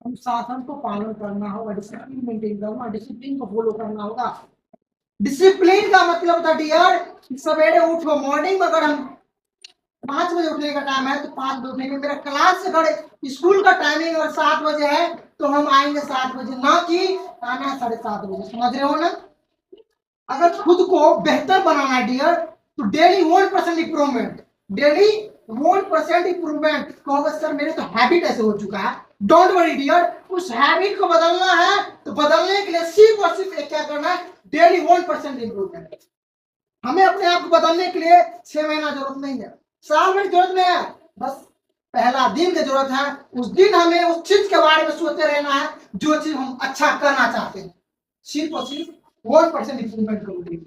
अनुशासन को पालन करना होगा, डिसिप्लिन मेंटेन करना, डिसिप्लिन को फॉलो करना होगा। डिसिप्लिन का मतलब होता है डियर, सवेरे उठो, मॉर्निंग में अगर हम 5 बजे उठने का टाइम है तो 5 बजे उठेंगे। मेरा क्लास अगर स्कूल का टाइमिंग अगर 7 बजे है तो हम आएंगे 7 बजे, ना कि आना 7:30 बजे। समझ रहे हो ना? अगर खुद को बेहतर बनाना है डियर तो डेली 1% इंप्रूवमेंट, डेली 1% इंप्रूवमेंट। कहोगे सर मेरे तो हैबिट ऐसे हो चुका है, डोंट वरी डियर, उस हैबिट को बदलना है तो बदलने के लिए सिर्फ और सिर्फ एक क्या करना है, डेली 1% इंप्रूवमेंट। हमें अपने आप को बदलने के लिए 6 महीना जरूरत नहीं है, साल भर जरूरत नहीं है, बस पहला दिन की जरूरत है। उस दिन हमें उस चीज के बारे में सोचते रहना है जो चीज हम अच्छा करना चाहते हैं। सिर्फ और सिर्फ 1% इंप्रूवमेंट करोगे।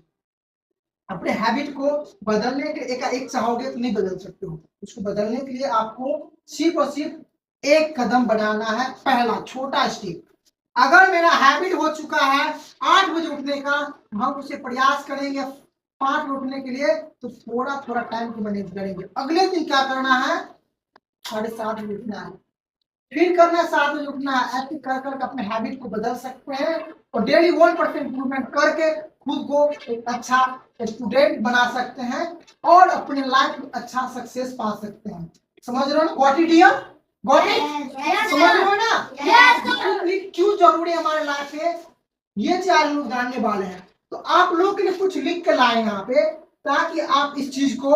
अपने हैबिट को बदलने के एक चाहोगे तो नहीं बदल सकते हो। उसको बदलने के लिए आपको सिर्फ और सिर्फ एक कदम बढ़ाना है, पहला छोटा स्टेप। अगर मेरा हैबिट हो चुका है 8 बजे उठने का, हम उसे प्रयास करेंगे 5 बजे उठने के लिए, तो थोड़ा थोड़ा टाइम को मैनेज करेंगे। अगले दिन क्या करना है, 7:30 बजे उठना है, फिर करना है 7 बजे उठना है। ऐसे कर करके अपने हैबिट को बदल सकते हैं और डेली 1% इंप्रूवमेंट करके खुद को एक अच्छा स्टूडेंट बना सकते हैं और अपने लाइफ में अच्छा सक्सेस पा सकते हैं। समझ रहे हो ना? Got it dear? Got it? समझ रहे हो ना? डिसिप्लिन क्यों जरूरी है हमारे लाइफ में, ये चार लोग जानने वाले हैं। तो आप लोग के लिए कुछ लिख के लाए यहाँ पे ताकि आप इस चीज को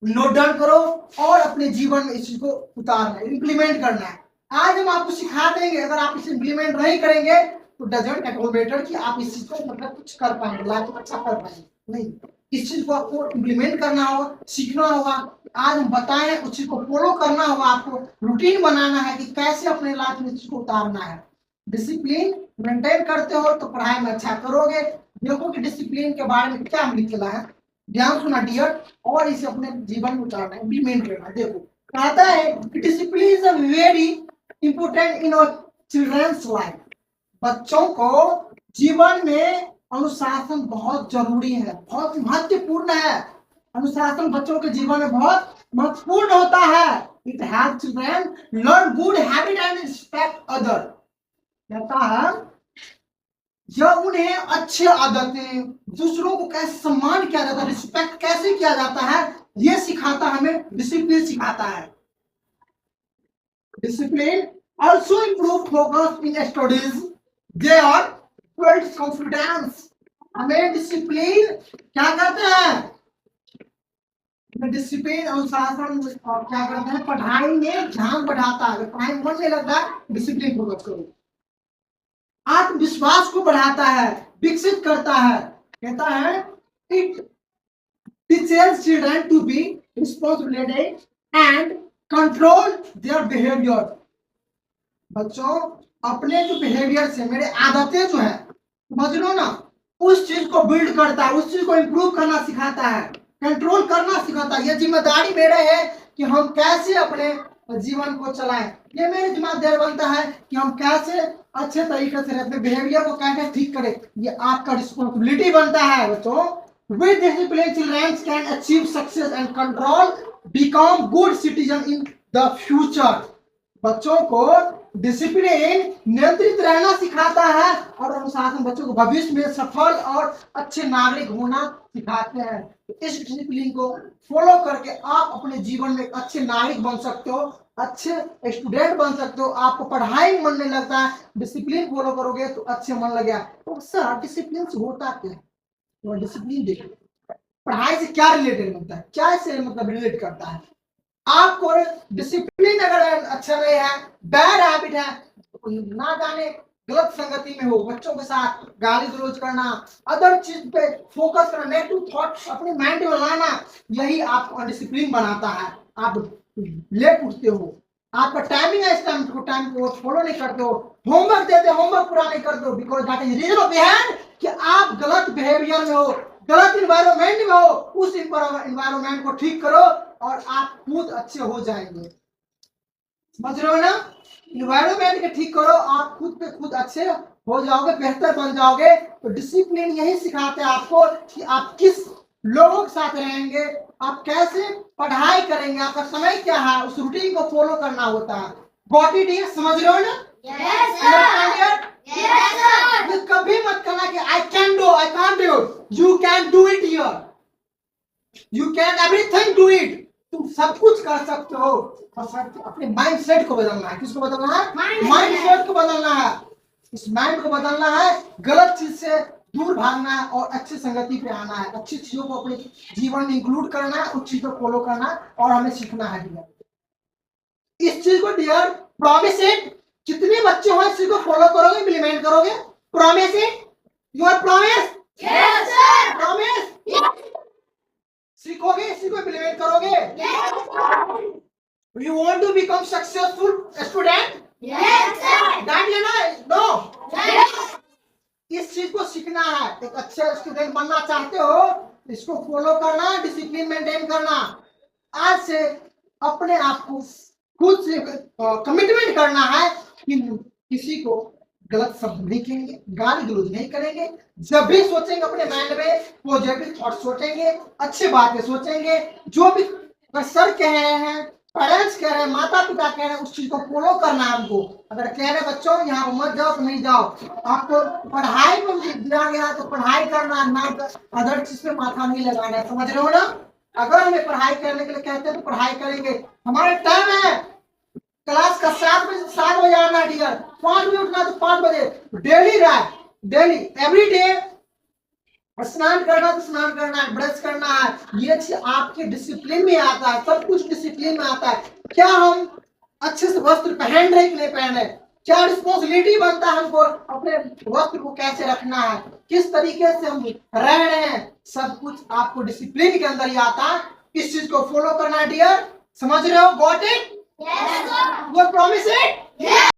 नोट डाउन करो और अपने जीवन में इस चीज को उतारना है, इम्प्लीमेंट करना है। आज हम आपको सिखा देंगे, अगर आप इसे इम्प्लीमेंट नहीं करेंगे तो डजंट एट ऑल मैटर कि आप इस चीज को मतलब कुछ कर पाएंगे, लाइफ में अच्छा कर पाएंगे, नहीं। इस चीज को आपको इम्प्लीमेंट करना होगा, सीखना होगा। आज हम बताएं उस चीज को फॉलो करना होगा, आपको रूटीन बनाना है कि कैसे अपने लाइफ में इस चीज को उतारना है। डिसिप्लिन मेंटेन करते हो तो पढ़ाई में अच्छा करोगे। देखो कि डिसिप्लिन के बारे में क्या हम लिख के लाए हैं, ध्यान सुना डियर, और इसे अपने जीवन में उतारना है, इम्प्लीमेंट करना है। देखो कहता है कि discipline is a very important in our children's life. बच्चों को जीवन में अनुशासन बहुत जरूरी है, बहुत महत्वपूर्ण है। अनुशासन बच्चों के जीवन में बहुत महत्वपूर्ण होता है। It helps children learn good habit and respect other. कहता है यह उन्हें अच्छे आदतें, दूसरों को कैसे सम्मान किया जाता है, रिस्पेक्ट कैसे किया जाता है, ये सिखाता है, हमें डिसिप्लिन सिखाता है। Discipline also improve focus in studies. They are builds confidence. हमें डिसिप्लिन क्या करते हैं, डिसिप्लिन अनुशासन क्या करते हैं, पढ़ाई में ध्यान बढ़ाता है। पढ़ाई में मन नहीं लगता, डिसिप्लिन फोकस करो। आत्मविश्वास को बढ़ाता है, विकसित करता है। कहता है it teachers children to be responsible and control their behaviour. बच्चों अपने जो बिहेवियर से, मेरे आदतें जो है, समझ लो ना, उस चीज को बिल्ड करता है, उस चीज को इंप्रूव करना सिखाता है, कंट्रोल करना सिखाता है। ये जिम्मेदारी मेरे है कि हम कैसे अपने जीवन को चलाएं। ये मेरी जिम्मेदारी बनता है कि हम कैसे अच्छे तरीके से अपने बिहेवियर को कैसे ठीक करें। ये आपका रिस्पॉन्सिबिलिटी बनता है बच्चों। With discipline children can achieve success and control, become good citizen in the future. बच्चों को डिसिप्लिन नियंत्रित रहना सिखाता है और अनुशासन बच्चों को भविष्य में सफल और अच्छे नागरिक होना सिखाते हैं। तो इस डिसिप्लिन को फॉलो करके आप अपने जीवन में एक अच्छे नागरिक बन सकते हो, अच्छे स्टूडेंट बन सकते हो। आपको पढ़ाई में मन नहीं लगता है, डिसिप्लिन फॉलो करोगे तो अच्छे मन लगेगा। तो सर डिसिप्लिन से होता क्या है, तो डिसिप्लिन देखिए पढ़ाई से क्या रिलेटेड बनता है, क्या से मतलब रिलेट करता है। आपको डिसिप्लिन अगर अच्छा नहीं है, बैड हैबिट है, तो ना जाने गलत संगति में हो, बच्चों के साथ गाली गलौज करना, अदर चीज पे फोकस करना, नेगेटिव थॉट्स अपने माइंड में लाना, यही आपको अनडिसिप्लिन बनाता है। आप लेट उठते हो, आपका टाइमिंग है, इस टाइम को फॉलो नहीं करते हो, होमवर्क देते हो, होमवर्क पूरा नहीं करते हो, because that is reason behind कि आप गलत बिहेवियर में हो, गलत इन्वायरमेंट में हो। उस इन्वायरमेंट को ठीक करो और आप खुद अच्छे हो जाएंगे। समझ रहे हो ना? इन्वायरमेंट के ठीक करो, आप खुद पे खुद अच्छे हो जाओगे, बेहतर बन जाओगे। तो डिसिप्लिन यही सिखाते हैं आपको कि आप किस लोगों के साथ रहेंगे, आप कैसे पढ़ाई करेंगे, आपका समय क्या है, उस रूटीन को फॉलो करना होता है। Got it? समझ रहे हो ना? ये कभी मत करना कि I can do, I can't do. You can do it here, you can everything do it. तुम सब कुछ कर सकते हो। और अपने माइंड सेट को बदलना है। किसको बदलना है? माइंड सेट को बदलना है। इस माइंड को बदलना है, गलत चीज से दूर भागना है और अच्छी संगति पे आना है। अच्छी चीजों को अपने जीवन में इंक्लूड करना है, उस चीज को फॉलो करना है और हमें सीखना है डियर। इस चीज को डियर प्रॉमिस इट। जितने बच्चे हो इस चीज को फॉलो करोगे, इम्प्लीमेंट करोगे। Promise it, your promise. Yes, sir. Promise. सीखोगे, इसी को इम्प्लीमेंट करोगे। Yes, sir. You want to become successful student? Yes, sir. डांट लेना? नो। Yes. इस चीज को सीखना है। एक अच्छे स्टूडेंट बनना चाहते हो, इसको फॉलो करना, डिसिप्लिन मेंटेन करना। आज से अपने आप को खुद से कमिटमेंट करना है कि किसी को गलत शब्द नहीं कहेंगे, गाली गलौज नहीं करेंगे। जब भी सोचेंगे अपने माइंड में पॉजिटिव थॉट सोचेंगे, अच्छी बातें सोचेंगे। जो भी सर कह रहे हैं, पेरेंट्स कह रहे हैं, माता पिता कह रहे हैं, उस चीज को फॉलो करना है हमको। अगर कह रहे बच्चों यहाँ पर मत जाओ तो नहीं जाओ। आपको पढ़ाई में दिया गया तो पढ़ाई करना, ना अदर चीज पे माथा नहीं लगाना है। समझ रहे हो ना? अगर हमें पढ़ाई करने के लिए कहते हैं तो पढ़ाई करेंगे। हमारे टाइम है क्लास का 7 बजे आना डियर, 5 बजे उठना तो 5 बजे। डेली रात, डेली एवरी डे स्नान करना तो स्नान करना है, ब्रश करना है। ये चीज आपके डिसिप्लिन में आता है। सब कुछ डिसिप्लिन में आता है। क्या हम अच्छे से वस्त्र पहन रहे कि नहीं पहन रहे? क्या रिस्पॉन्सिबिलिटी बनता है हमको अपने वस्त्र को कैसे रखना है, किस तरीके से हम रह रहे हैं, सब कुछ आपको डिसिप्लिन के अंदर ही आता है। इस चीज को फॉलो करना है डियर। समझ रहे हो? Got it? Yes, sir. वो प्रॉमिस इट? Yes.